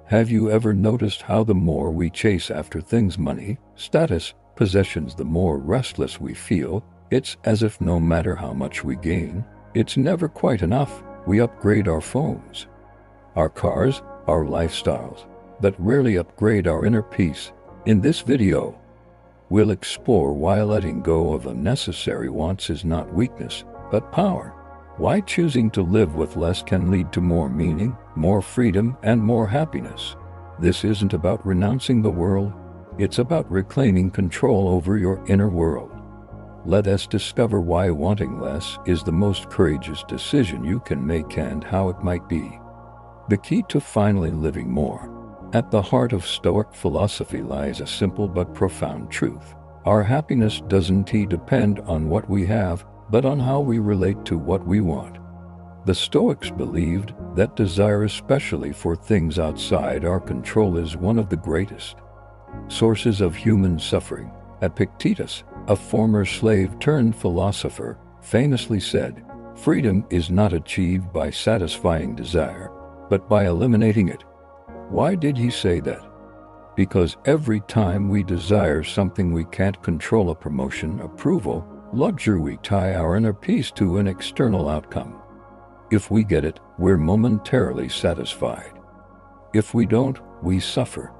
Have you ever noticed how the more we chase after things, money, status, possessions, the more restless we feel? It's as if no matter how much we gain, it's never quite enough. We upgrade our phones, our cars, our lifestyles, but rarely upgrade our inner peace. In this video, we'll explore why letting go of unnecessary wants is not weakness, but power. Why choosing to live with less can lead to more meaning, more freedom, and more happiness. This isn't about renouncing the world, it's about reclaiming control over your inner world. Let us discover why wanting less is the most courageous decision you can make and how it might be the key to finally living more. At the heart of Stoic philosophy lies a simple but profound truth. Our happiness doesn't depend on what we have, but on how we relate to what we want. The Stoics believed that desire, especially for things outside our control, is one of the greatest sources of human suffering. Epictetus, a former slave turned philosopher, famously said, "Freedom is not achieved by satisfying desire, but by eliminating it." Why did he say that? Because every time we desire something we can't control, a promotion, approval, luxury, we tie our inner peace to an external outcome. If we get it, we're momentarily satisfied. If we don't, we suffer.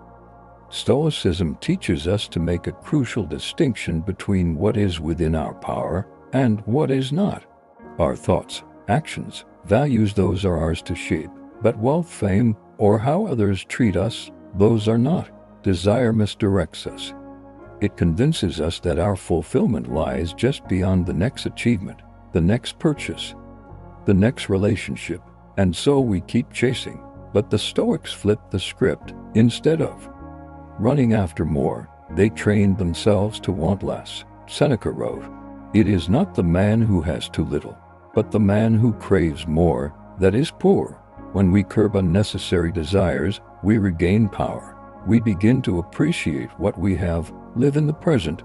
Stoicism teaches us to make a crucial distinction between what is within our power and what is not. Our thoughts, actions, values, those are ours to shape, but wealth, fame, or how others treat us, those are not. Desire misdirects us. It convinces us that our fulfillment lies just beyond the next achievement, the next purchase, the next relationship, and so we keep chasing. But the Stoics flipped the script. Instead of running after more, they trained themselves to want less. Seneca wrote, "It is not the man who has too little, but the man who craves more, that is poor." When we curb unnecessary desires, we regain power. We begin to appreciate what we have, live in the present,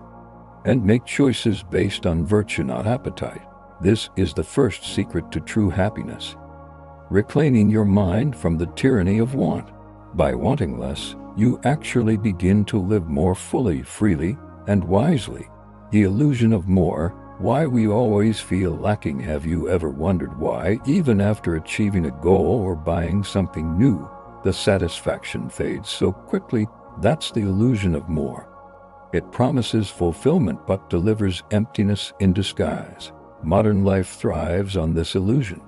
and make choices based on virtue, not appetite. This is the first secret to true happiness. Reclaiming your mind from the tyranny of want. By wanting less, you actually begin to live more fully, freely, and wisely. The illusion of more, why we always feel lacking. Have you ever wondered why, even after achieving a goal or buying something new, the satisfaction fades so quickly? That's the illusion of more. It promises fulfillment but delivers emptiness in disguise. Modern life thrives on this illusion.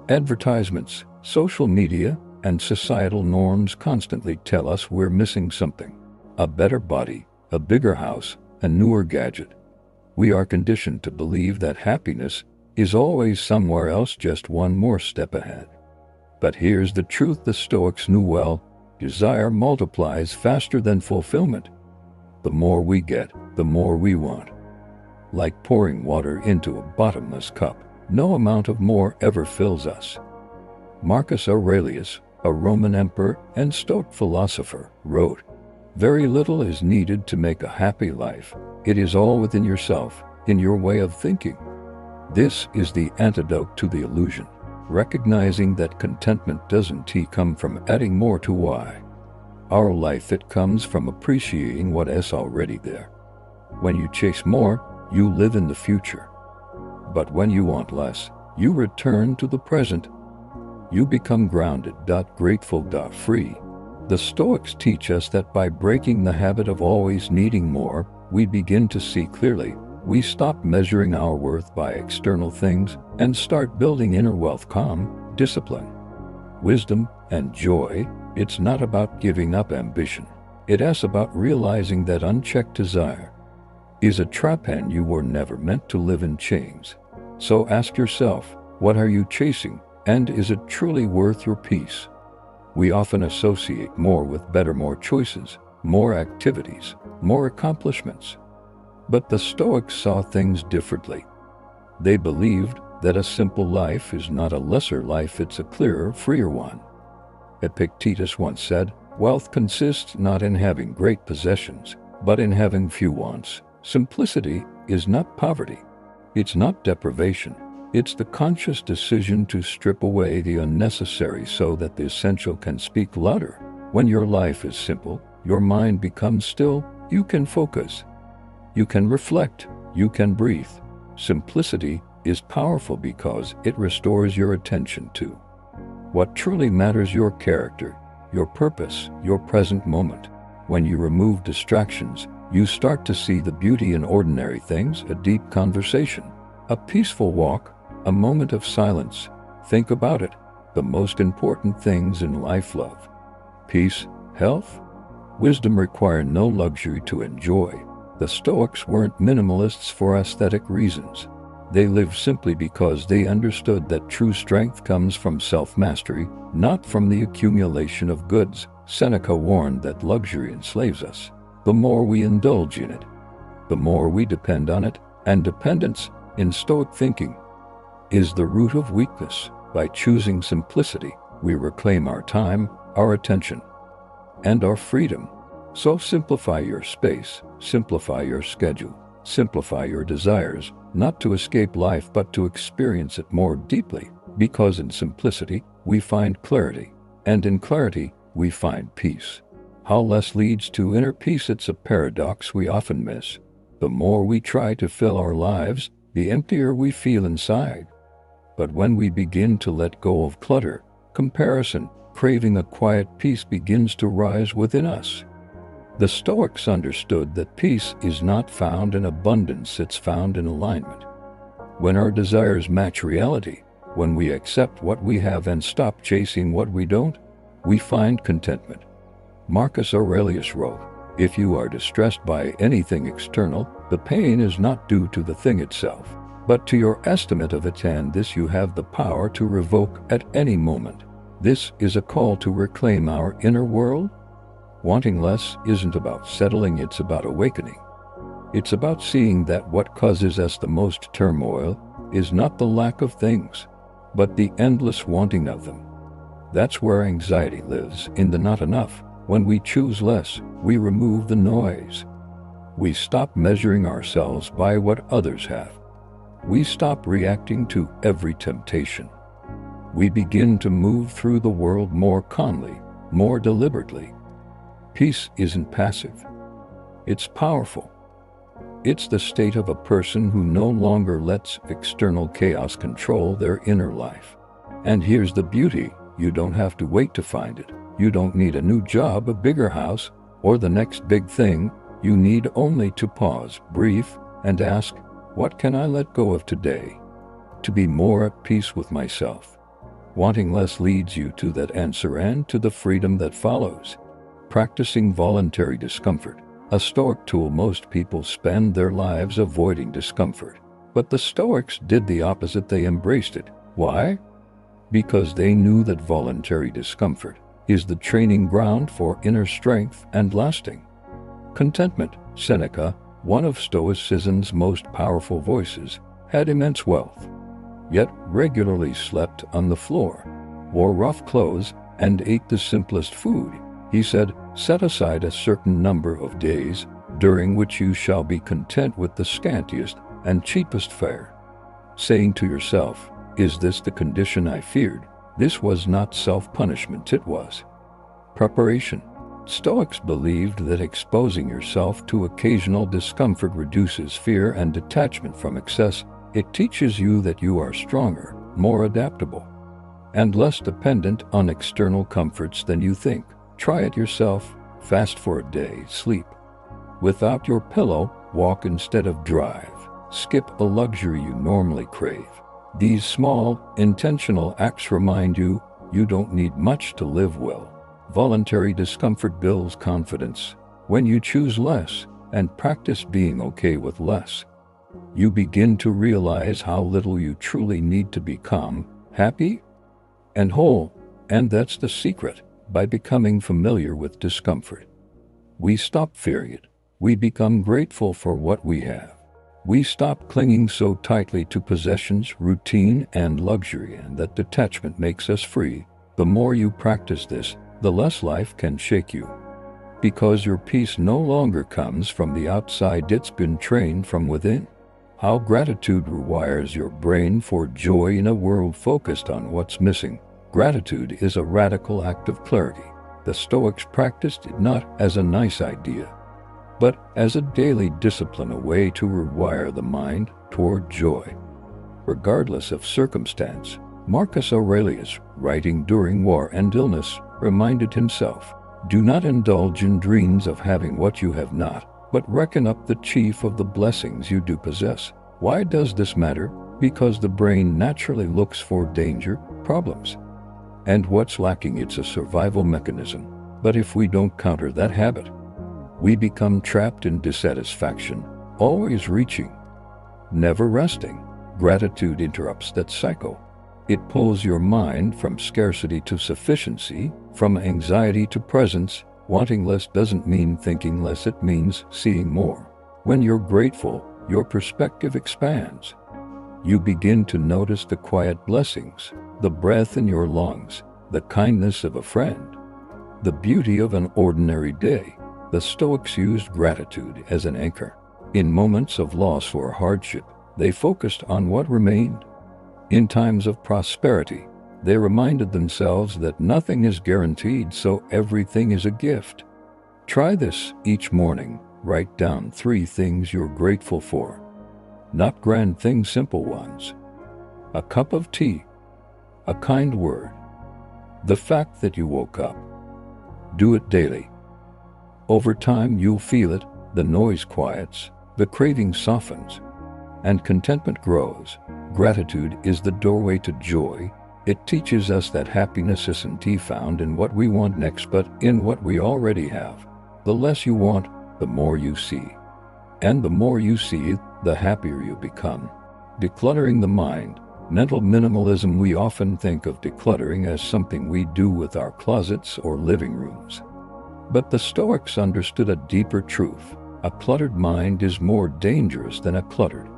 Advertisements, social media, and societal norms constantly tell us we're missing something. A better body, a bigger house, a newer gadget. We are conditioned to believe that happiness is always somewhere else, just one more step ahead. But here's the truth the Stoics knew well: desire multiplies faster than fulfillment. The more we get, the more we want. Like pouring water into a bottomless cup, no amount of more ever fills us. Marcus Aurelius, a Roman emperor and Stoic philosopher, wrote, "Very little is needed to make a happy life. It is all within yourself, in your way of thinking." This is the antidote to the illusion. Recognizing that contentment doesn't come from adding more to why our life, it comes from appreciating what is already there. When you chase more, you live in the future. But when you want less, you return to the present. You become grounded, grateful, free. The Stoics teach us that by breaking the habit of always needing more, we begin to see clearly. We stop measuring our worth by external things and start building inner wealth, calm, discipline, wisdom, and joy. It's not about giving up ambition. It's about realizing that unchecked desire is a trap and you were never meant to live in chains. So ask yourself, what are you chasing, and is it truly worth your peace? We often associate more with better, more choices, more activities, more accomplishments. But the Stoics saw things differently. They believed that a simple life is not a lesser life, it's a clearer, freer one. Epictetus once said, "Wealth consists not in having great possessions, but in having few wants." Simplicity is not poverty. It's not deprivation. It's the conscious decision to strip away the unnecessary so that the essential can speak louder. When your life is simple, your mind becomes still, you can focus. You can reflect, you can breathe. Simplicity is powerful because it restores your attention to what truly matters: your character, your purpose, your present moment. When you remove distractions, you start to see the beauty in ordinary things: a deep conversation, a peaceful walk, a moment of silence. Think about it. The most important things in life: love, peace, health, wisdom require no luxury to enjoy. The Stoics weren't minimalists for aesthetic reasons. They lived simply because they understood that true strength comes from self-mastery, not from the accumulation of goods. Seneca warned that luxury enslaves us. The more we indulge in it, the more we depend on it, and dependence, in Stoic thinking, is the root of weakness. By choosing simplicity, we reclaim our time, our attention, and our freedom. So simplify your space, simplify your schedule, simplify your desires, not to escape life but to experience it more deeply, because in simplicity we find clarity, and in clarity we find peace. How less leads to inner peace? It's a paradox we often miss. The more we try to fill our lives, the emptier we feel inside. But when we begin to let go of clutter, comparison, craving, a quiet peace begins to rise within us. The Stoics understood that peace is not found in abundance, it's found in alignment. When our desires match reality, when we accept what we have and stop chasing what we don't, we find contentment. Marcus Aurelius wrote, "If you are distressed by anything external, the pain is not due to the thing itself, but to your estimate of it, and this you have the power to revoke at any moment." This is a call to reclaim our inner world. Wanting less isn't about settling, it's about awakening. It's about seeing that what causes us the most turmoil is not the lack of things, but the endless wanting of them. That's where anxiety lives, in the not enough. When we choose less, we remove the noise. We stop measuring ourselves by what others have. We stop reacting to every temptation. We begin to move through the world more calmly, more deliberately. Peace isn't passive. It's powerful. It's the state of a person who no longer lets external chaos control their inner life. And here's the beauty: you don't have to wait to find it. You don't need a new job, a bigger house, or the next big thing. You need only to pause, breathe, and ask, what can I let go of today to be more at peace with myself? Wanting less leads you to that answer and to the freedom that follows. Practicing voluntary discomfort, a Stoic tool. Most people spend their lives avoiding discomfort, but the Stoics did the opposite. They embraced it. Why? Because they knew that voluntary discomfort is the training ground for inner strength and lasting contentment. Seneca, one of Stoicism's most powerful voices, had immense wealth, yet regularly slept on the floor, wore rough clothes, and ate the simplest food. He said, "Set aside a certain number of days, during which you shall be content with the scantiest and cheapest fare." Saying to yourself, "Is this the condition I feared?" This was not self-punishment, it was preparation. Stoics believed that exposing yourself to occasional discomfort reduces fear and detachment from excess. It teaches you that you are stronger, more adaptable, and less dependent on external comforts than you think. Try it yourself. Fast for a day, sleep without your pillow, walk instead of drive, skip a luxury you normally crave. These small, intentional acts remind you, you don't need much to live well. Voluntary discomfort builds confidence. When you choose less and practice being okay with less, you begin to realize how little you truly need to be calm, happy, and whole. And that's the secret. By becoming familiar with discomfort, we stop fearing it. We become grateful for what we have. We stop clinging so tightly to possessions, routine, and luxury, and that detachment makes us free. The more you practice this, the less life can shake you. Because your peace no longer comes from the outside, it's been trained from within. How gratitude rewires your brain for joy in a world focused on what's missing. Gratitude is a radical act of clarity. The Stoics practiced it not as a nice idea, but as a daily discipline, a way to rewire the mind toward joy, regardless of circumstance. Marcus Aurelius, writing during war and illness, reminded himself, "Do not indulge in dreams of having what you have not, but reckon up the chief of the blessings you do possess." Why does this matter? Because the brain naturally looks for danger, problems, and what's lacking. It's a survival mechanism. But if we don't counter that habit, we become trapped in dissatisfaction, always reaching, never resting. Gratitude interrupts that cycle. It pulls your mind from scarcity to sufficiency, from anxiety to presence. Wanting less doesn't mean thinking less, it means seeing more. When you're grateful, your perspective expands. You begin to notice the quiet blessings, the breath in your lungs, the kindness of a friend, the beauty of an ordinary day. The Stoics used gratitude as an anchor. In moments of loss or hardship, they focused on what remained. In times of prosperity, they reminded themselves that nothing is guaranteed, so everything is a gift. Try this each morning. Write down 3 things you're grateful for. Not grand things, simple ones. A cup of tea, a kind word, the fact that you woke up. Do it daily. Over time you'll feel it, the noise quiets, the craving softens, and contentment grows. Gratitude is the doorway to joy. It teaches us that happiness isn't found in what we want next, but in what we already have. The less you want, the more you see. And the more you see, the happier you become. Decluttering the mind. Mental minimalism. We often think of decluttering as something we do with our closets or living rooms. But the Stoics understood a deeper truth. A cluttered mind is more dangerous than a cluttered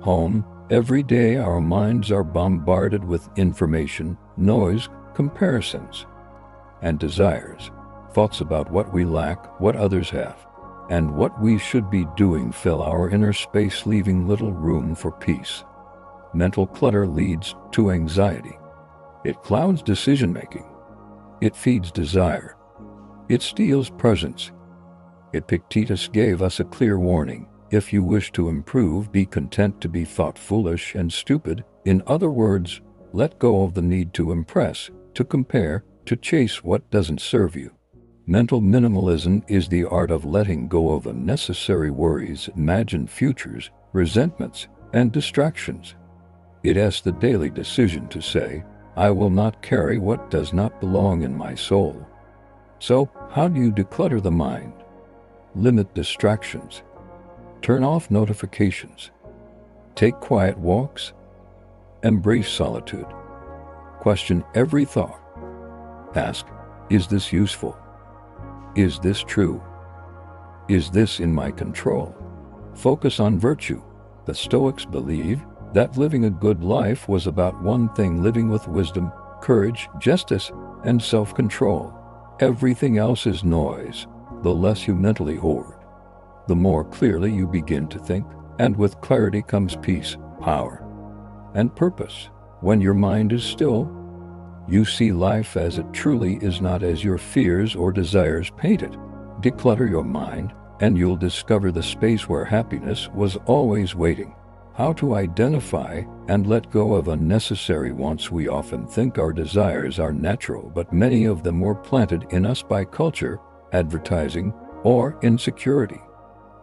home. Every day our minds are bombarded with information, noise, comparisons, and desires. Thoughts about what we lack, what others have, and what we should be doing fill our inner space, leaving little room for peace. Mental clutter leads to anxiety. It clouds decision-making. It feeds desire. It steals presence. Epictetus gave us a clear warning. If you wish to improve, be content to be thought foolish and stupid. In other words, let go of the need to impress, to compare, to chase what doesn't serve you. Mental minimalism is the art of letting go of unnecessary worries, imagined futures, resentments, and distractions. It asks the daily decision to say, "I will not carry what does not belong in my soul." So, how do you declutter the mind? Limit distractions. Turn off notifications. Take quiet walks. Embrace solitude. Question every thought. Ask, is this useful? Is this true? Is this in my control? Focus on virtue. The Stoics believed that living a good life was about one thing: living with wisdom, courage, justice, and self-control. Everything else is noise. The less you mentally hoard, the more clearly you begin to think, and with clarity comes peace, power, and purpose. When your mind is still, you see life as it truly is, not as your fears or desires paint it. Declutter your mind, and you'll discover the space where happiness was always waiting. How to identify and let go of unnecessary wants. We often think our desires are natural, but many of them were planted in us by culture, advertising, or insecurity.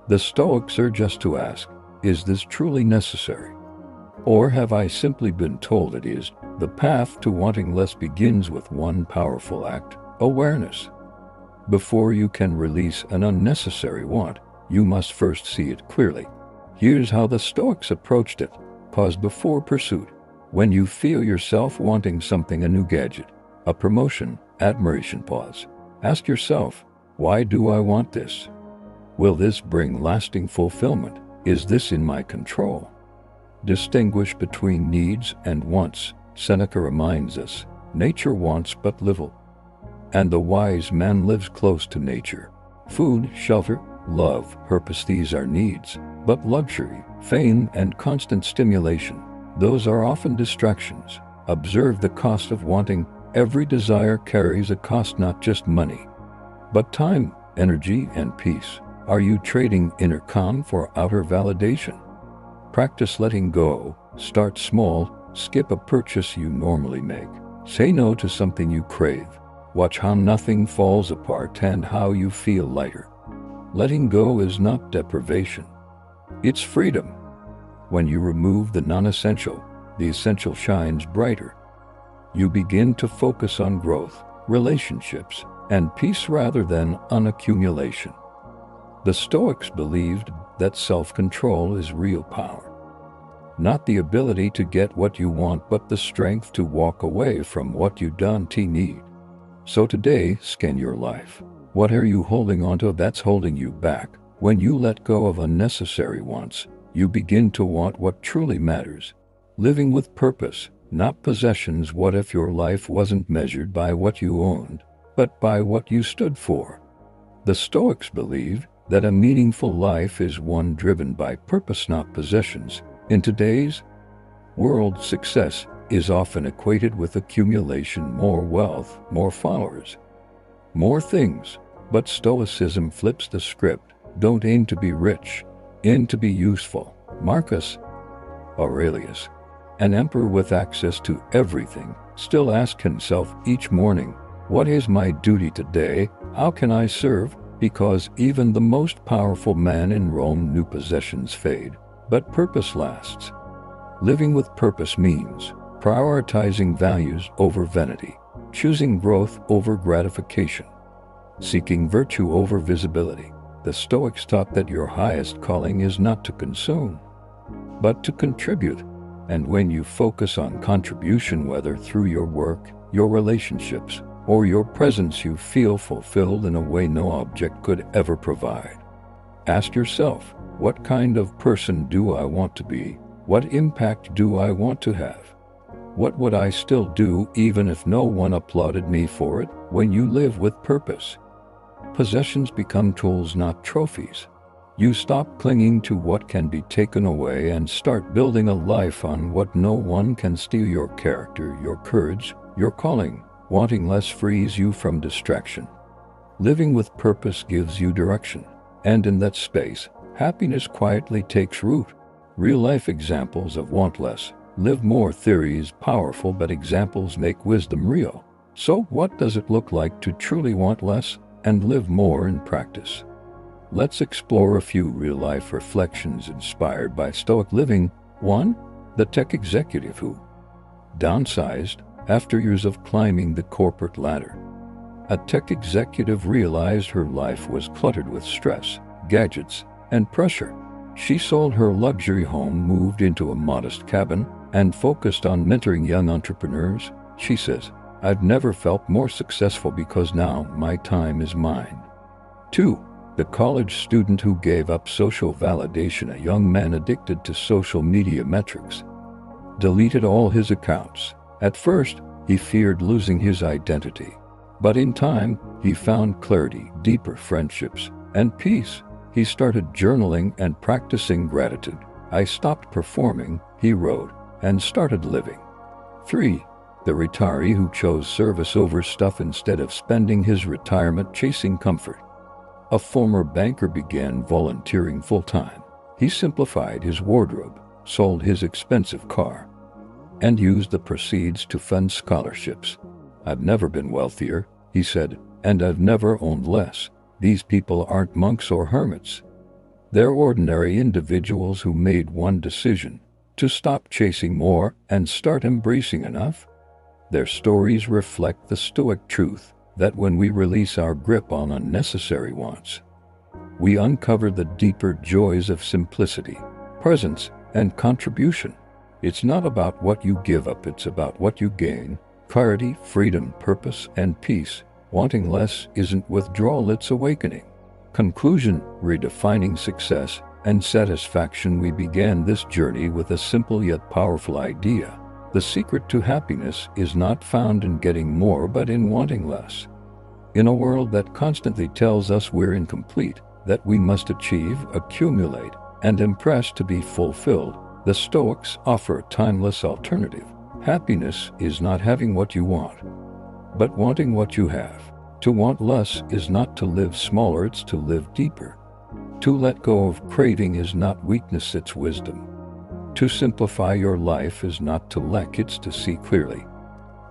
The Stoics urge us to ask, is this truly necessary? Or have I simply been told it is? The path to wanting less begins with one powerful act: awareness. Before you can release an unnecessary want, you must first see it clearly. Here's how the Stoics approached it. Pause before pursuit. When you feel yourself wanting something, a new gadget, a promotion, admiration, pause. Ask yourself, why do I want this? Will this bring lasting fulfillment? Is this in my control? Distinguish between needs and wants. Seneca reminds us, nature wants but little, and the wise man lives close to nature. Food, shelter, love, purpose, these are needs. But luxury, fame, and constant stimulation, those are often distractions. Observe the cost of wanting Every desire carries a cost, not just money, but time, energy, and peace. Are you trading inner calm for outer validation? Practice letting go. Start small. Skip a purchase you normally make. Say no to something you crave. Watch how nothing falls apart and how you feel lighter. Letting go is not deprivation. It's freedom. When you remove the non-essential, the essential shines brighter. You begin to focus on growth, relationships, and peace rather than on accumulation. The Stoics believed that self-control is real power. Not the ability to get what you want, but the strength to walk away from what you don't need. So today, scan your life. What are you holding onto that's holding you back? When you let go of unnecessary wants, you begin to want what truly matters. Living with purpose, not possessions. What if your life wasn't measured by what you owned, but by what you stood for? The Stoics believed that a meaningful life is one driven by purpose, not possessions. In today's world, success is often equated with accumulation, more wealth, more followers, more things. But Stoicism flips the script. Don't aim to be rich, aim to be useful. Marcus Aurelius, an emperor with access to everything, still asked himself each morning, what is my duty today? How can I serve? Because even the most powerful man in Rome knew possessions fade, but purpose lasts. Living with purpose means prioritizing values over vanity, choosing growth over gratification, seeking virtue over visibility. The Stoics taught that your highest calling is not to consume, but to contribute. And when you focus on contribution, whether through your work, your relationships, or your presence, you feel fulfilled in a way no object could ever provide. Ask yourself, what kind of person do I want to be? What impact do I want to have? What would I still do even if no one applauded me for it? When you live with purpose, possessions become tools, not trophies. You stop clinging to what can be taken away and start building a life on what no one can steal. Your character, your courage, your calling. Wanting less frees you from distraction. Living with purpose gives you direction. And in that space, happiness quietly takes root. Real-life examples of want less, live more theory is powerful, but examples make wisdom real. So what does it look like to truly want less and live more in practice? Let's explore a few real-life reflections inspired by Stoic living. 1. The tech executive who downsized after years of climbing the corporate ladder. A tech executive realized her life was cluttered with stress, gadgets, and pressure. She sold her luxury home, moved into a modest cabin, and focused on mentoring young entrepreneurs. She says, I've never felt more successful because now my time is mine. 2. The college student who gave up social validation. A young man addicted to social media metrics deleted all his accounts. At first, he feared losing his identity. But in time, he found clarity, deeper friendships, and peace. He started journaling and practicing gratitude. I stopped performing, he wrote, and started living. 3. The retiree who chose service over stuff instead of spending his retirement chasing comfort. A former banker began volunteering full-time. He simplified his wardrobe, sold his expensive car, and used the proceeds to fund scholarships. I've never been wealthier, he said, and I've never owned less. These people aren't monks or hermits. They're ordinary individuals who made one decision: to stop chasing more and start embracing enough. Their stories reflect the Stoic truth that when we release our grip on unnecessary wants, we uncover the deeper joys of simplicity, presence, and contribution. It's not about what you give up, it's about what you gain. Clarity, freedom, purpose, and peace. Wanting less isn't withdrawal, it's awakening. Conclusion: redefining success and satisfaction. We began this journey with a simple yet powerful idea. The secret to happiness is not found in getting more, but in wanting less. In a world that constantly tells us we're incomplete, that we must achieve, accumulate, and impress to be fulfilled, the Stoics offer a timeless alternative. Happiness is not having what you want. but wanting what you have. To want less is not to live smaller, it's to live deeper. To let go of craving is not weakness, it's wisdom. To simplify your life is not to lack, it's to see clearly.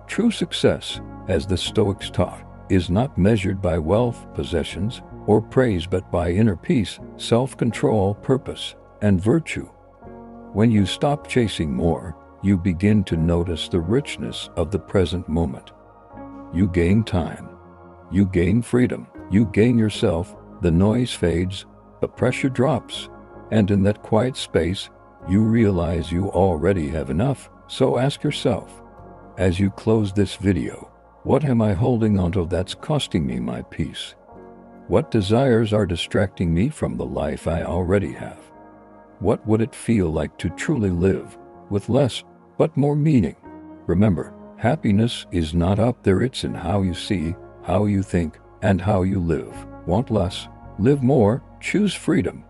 True success, as the Stoics taught, is not measured by wealth, possessions, or praise, but by inner peace, self-control, purpose, and virtue. When you stop chasing more, you begin to notice the richness of the present moment. You gain time. You gain freedom. You gain yourself. The noise fades, the pressure drops, and in that quiet space, you realize you already have enough. So ask yourself, as you close this video, what am I holding onto that's costing me my peace? What desires are distracting me from the life I already have? What would it feel like to truly live with less, but more meaning? Remember, happiness is not up there, it's in how you see, how you think, and how you live. Want less, live more, choose freedom.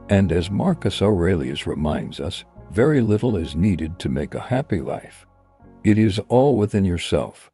And as Marcus Aurelius reminds us, very little is needed to make a happy life. It is all within yourself.